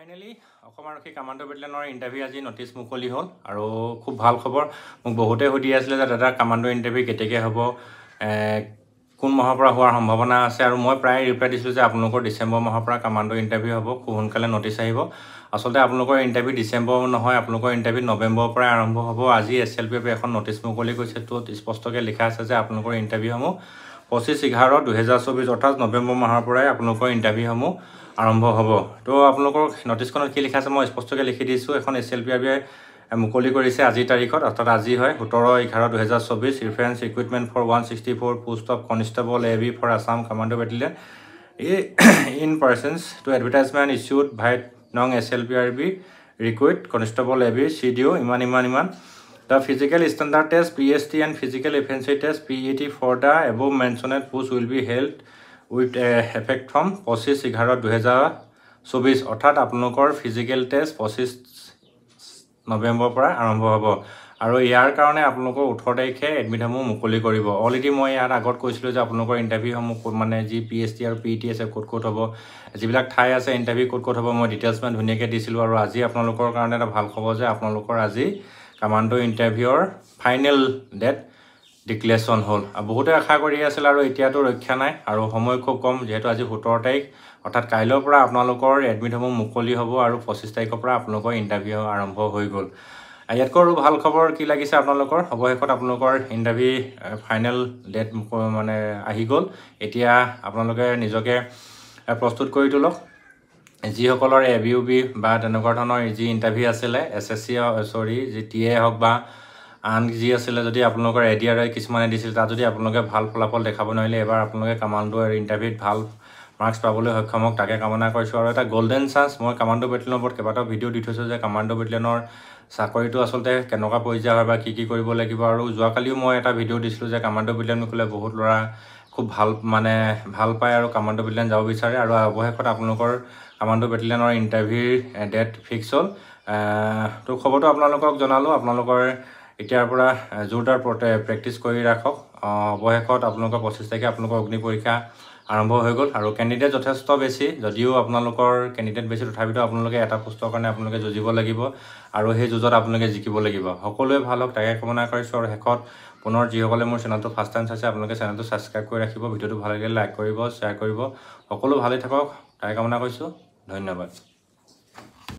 finally Assam আৰক্ষী commando বেটেলিয়নৰ interview আজি নটিচ মুকলি হ'ল আৰু খুব ভাল খবৰ মোক বহুতে সুধি আছিলে যে দাদা কামাণ্ডো ইণ্টাৰভিউ কেতিয়াকৈ হ'ব কোন মাহৰ পৰা হোৱাৰ সম্ভাৱনা আছে আৰু মই প্ৰায় ৰিপ্লাই দিছিলোঁ যে আপোনালোকৰ ডিচেম্বৰ মাহৰ পৰা কামাণ্ডো ইণ্টাৰভিউ হ'ব খুব সোনকালে নটিচ আহিব আচলতে আপোনালোকৰ ইণ্টাৰভিউ ডিচেম্বৰ নহয় আপোনালোকৰ ইণ্টাৰভিউ নৱেম্বৰৰ পৰাই আৰম্ভ হ'ব আজি SLPF এখন নটিচ মুকলি কৰিছে তো স্পষ্টকৈ লিখা আছে যে আপোনালোকৰ ইণ্টাৰভিউসমূহ 25/11/2024 অৰ্থাৎ নৱেম্বৰ মাহৰ পৰাই আপোনালোকৰ ইণ্টাৰভিউসমূহ আৰম্ভ হ'ব তো আপোনালোকৰ নটিচখনত কি লিখা আছে মই স্পষ্টকৈ লিখি দিছোঁ এখন SLPF মুকলি কৰিছে আজিৰ তাৰিখত অৰ্থাৎ আজি হয় 17/11/2024 reference recruitment for 164 post of constable AB for Assam commando battalion in pursuance to advertisement issued by নং SLPRB recruit constable AB CDO ইমান The physical standard test PST and physical efficiency test PET for the above mentioned post will be held with effect from 25/11/2024 অৰ্থাৎ আপোনালোকৰ physical test 25 নৱেম্বৰৰ পৰা আৰম্ভ হ'ব আৰু ইয়াৰ কাৰণে আপোনালোকৰ 18 তাৰিখে এডমিটসমূহ মুকলি কৰিব অলৰেডি মই ইয়াৰ আগত কৈছিলোঁ যে আপোনালোকৰ ইণ্টাৰভিউসমূহ মানে যি PST আৰু PET আছে ক'ত হ'ব যিবিলাক ঠাই আছে ইণ্টাৰভিউ ক'ত হ'ব মই ডিটেইলছমান ধুনীয়াকৈ দিছিলোঁ আৰু আজি আপোনালোকৰ কাৰণে এটা ভাল খবৰ যে আপোনালোকৰ আজি কামাণ্ডো ইণ্টাৰভিউৰ ফাইনেল ডেট ডিক্লেৰেশ্যন হ'ল আৰু বহুতে আশা কৰি আছিল আৰু এতিয়াতো ৰক্ষা নাই আৰু সময় খুব কম যেহেতু আজি 17 তাৰিখ অৰ্থাৎ কাইলৈৰ পৰা আপোনালোকৰ এডমিটসমূহ মুকলি হ'ব আৰু 25 তাৰিখৰ পৰা আপোনালোকৰ ইণ্টাৰভিউ আৰম্ভ হৈ গ'ল ইয়াতকৈ আৰু ভাল খবৰ কি লাগিছে আপোনালোকৰ অৱশেষত আপোনালোকৰ ইণ্টাৰভিউ ফাইনেল ডেট মানে আহি গ'ল এতিয়া আপোনালোকে নিজকে প্ৰস্তুত কৰি তোলক যিসকলৰ ABUB বা তেনেকুৱা ধৰণৰ যি ইণ্টাৰভিউ আছিলে SSC যি TA হওক বা আন যি আছিলে যদি আপোনালোকৰ ADRI কিছুমানে দিছিল তাত যদি আপোনালোকে ভাল ফলাফল দেখাব নোৱাৰিলে এবাৰ আপোনালোকে কামাণ্ডো ইণ্টাৰভিউত ভাল মাৰ্কছ পাবলৈ সক্ষম হওক তাকে কামনা কৰিছোঁ আৰু এটা গল্ডেন চান্স মই কামাণ্ডো বেটেলিয়নৰ ওপৰত কেইবাটাও ভিডিঅ' দি থৈছোঁ যে কামাণ্ডো বেটেলিয়নৰ চাকৰিটো আচলতে কেনেকুৱা পৰ্যায়ৰ হয় বা কি কৰিব লাগিব আৰু যোৱাকালিও মই এটা ভিডিঅ' দিছিলোঁ যে কামাণ্ডো বেটেলিয়ন ক'লে বহুত ল'ৰা খুব ভাল পায় আৰু কামাণ্ডো বেটেলিয়ন যাব বিচাৰে আৰু অৱশেষত আপোনালোকৰ কামাণ্ডো বেটেলিয়নৰ ইণ্টাৰভিউৰ ডেট ফিক্স হ'ল তো খবৰটো আপোনালোকক জনালোঁ আপোনালোকৰ এতিয়াৰ পৰা জোৰদাৰ প্ৰেক্টিছ কৰি ৰাখক অৱশেষত আপোনালোকৰ 25 তাৰিখে আপোনালোকৰ অগ্নি পৰীক্ষা আৰম্ভ হৈ গ'ল আৰু কেণ্ডিডেট যথেষ্ট বেছি যদিও আপোনালোকৰ কেণ্ডিডেট বেছি তথাপিতো আপোনালোকে এটা পোষ্টৰ কাৰণে আপোনালোকে যুঁজিব লাগিব আৰু সেই যুঁজত আপোনালোকে জিকিব লাগিব সকলোৱে ভাল হওক তাকে কামনা কৰিছোঁ আৰু শেষত পুনৰ যিসকলে মোৰ চেনেলটো ফাৰ্ষ্ট টাইম চাইছে আপোনালোকে চেনেলটো ছাবস্ক্ৰাইব কৰি ৰাখিব ভিডিঅ'টো ভাল লাগিলে লাইক কৰিব শ্বেয়াৰ কৰিব সকলো ভালেই থাকক তাকে কামনা কৰিছোঁ ধন্যবাদ